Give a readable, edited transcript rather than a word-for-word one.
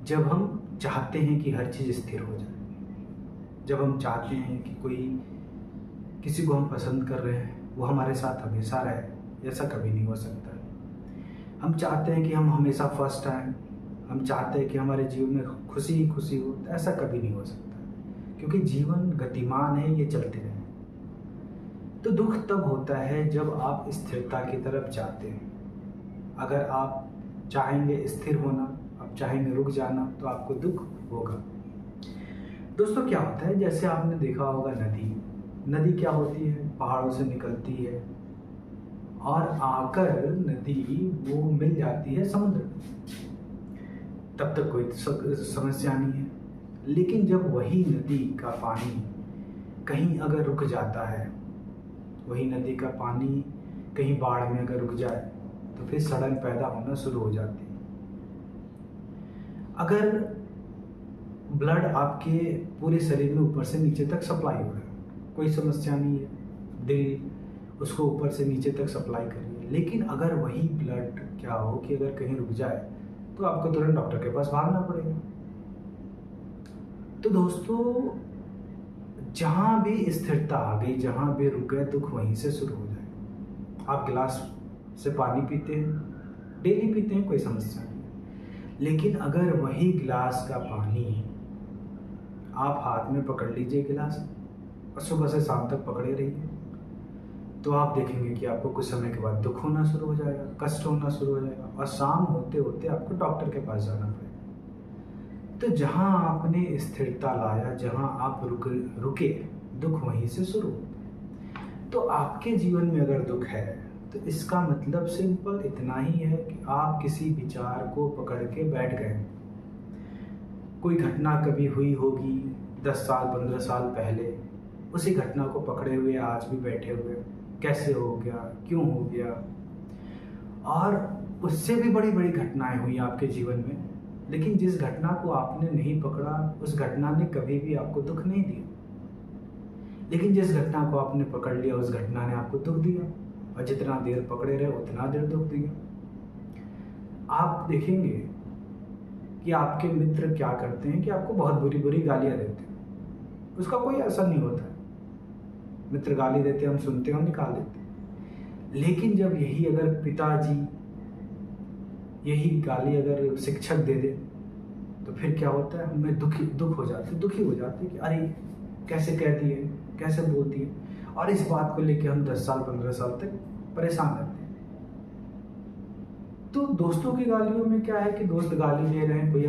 जब हम चाहते हैं कि हर चीज़ स्थिर हो जाए, जब हम चाहते हैं कि किसी को हम पसंद कर रहे हैं वो हमारे साथ हमेशा रहे, ऐसा कभी नहीं हो सकता है। हम चाहते हैं कि हम हमेशा फर्स्ट आएँ, हम चाहते हैं कि हमारे जीवन में खुशी ही खुशी हो, तो ऐसा कभी नहीं हो सकता, क्योंकि जीवन गतिमान है, ये चलते रहे। तो दुख तब होता है जब आप स्थिरता की तरफ जाते हैं। अगर आप चाहेंगे स्थिर होना, आप चाहेंगे रुक जाना, तो आपको दुख होगा। दोस्तों क्या होता है, जैसे आपने देखा होगा नदी क्या होती है, पहाड़ों से निकलती है और आकर नदी वो मिल जाती है समुद्र में। तब तक कोई समस्या नहीं है। लेकिन जब वही नदी का पानी कहीं अगर रुक जाता है, वही नदी का पानी कहीं बाढ़ में अगर रुक जाए, तो फिर सड़न पैदा होना शुरू हो जाती है। अगर ब्लड आपके पूरे शरीर में ऊपर से नीचे तक सप्लाई हो रहा है, कोई समस्या नहीं है, दिल उसको ऊपर से नीचे तक सप्लाई करिए। लेकिन अगर वही ब्लड क्या हो कि अगर कहीं रुक जाए, तो आपको तुरंत डॉक्टर के पास भागना पड़ेगा। तो दोस्तों, जहाँ भी स्थिरता आ गई, जहाँ भी रुक गए, दुख वहीं से शुरू हो जाए। आप गिलास से पानी पीते हैं, डेली पीते हैं, कोई समस्या नहीं। लेकिन अगर वही गिलास का पानी आप हाथ में पकड़ लीजिए गिलास और सुबह से शाम तक पकड़े रहिए, तो आप देखेंगे कि आपको कुछ समय के बाद दुख होना शुरू हो जाएगा, कष्ट होना शुरू हो जाएगा और शाम होते होते आपको डॉक्टर के पास जाना पड़ेगा। तो जहाँ आपने स्थिरता लाया, जहाँ आप रुके, दुख वहीं से शुरू होता है। तो आपके जीवन में अगर दुख है, तो इसका मतलब सिंपल इतना ही है कि आप किसी विचार को पकड़ के बैठ गए। कोई घटना कभी हुई होगी 10 साल 15 साल पहले, उसी घटना को पकड़े हुए आज भी बैठे हुए, कैसे हो गया, क्यों हो गया। और उससे भी बड़ी बड़ी घटनाएं हुई आपके जीवन में, लेकिन जिस घटना को आपने नहीं पकड़ा, उस घटना ने कभी भी आपको दुख नहीं दिया। लेकिन जिस घटना को आपने पकड़ लिया, उस घटना ने आपको दुख दिया, और जितना देर पकड़े रहे उतना देर दुख दिया। आप देखेंगे कि आपके मित्र क्या करते हैं कि आपको बहुत बुरी बुरी गालियां देते हैं, उसका कोई असर नहीं होता है। मित्र गाली देते हैं, हम सुनते हैं और निकाल देते हैं। लेकिन जब यही अगर पिताजी यही गाली अगर शिक्षक दे दे, तो फिर क्या होता है, हमें दुखी हो जाते कि अरे कैसे कह दिए, कैसे बोल दिए। और इस बात को लेकर हम 10 साल 15 साल तक परेशान रहते हैं। तो दोस्तों की गालियों में क्या है कि दोस्त गाली दे रहे हैं, कोई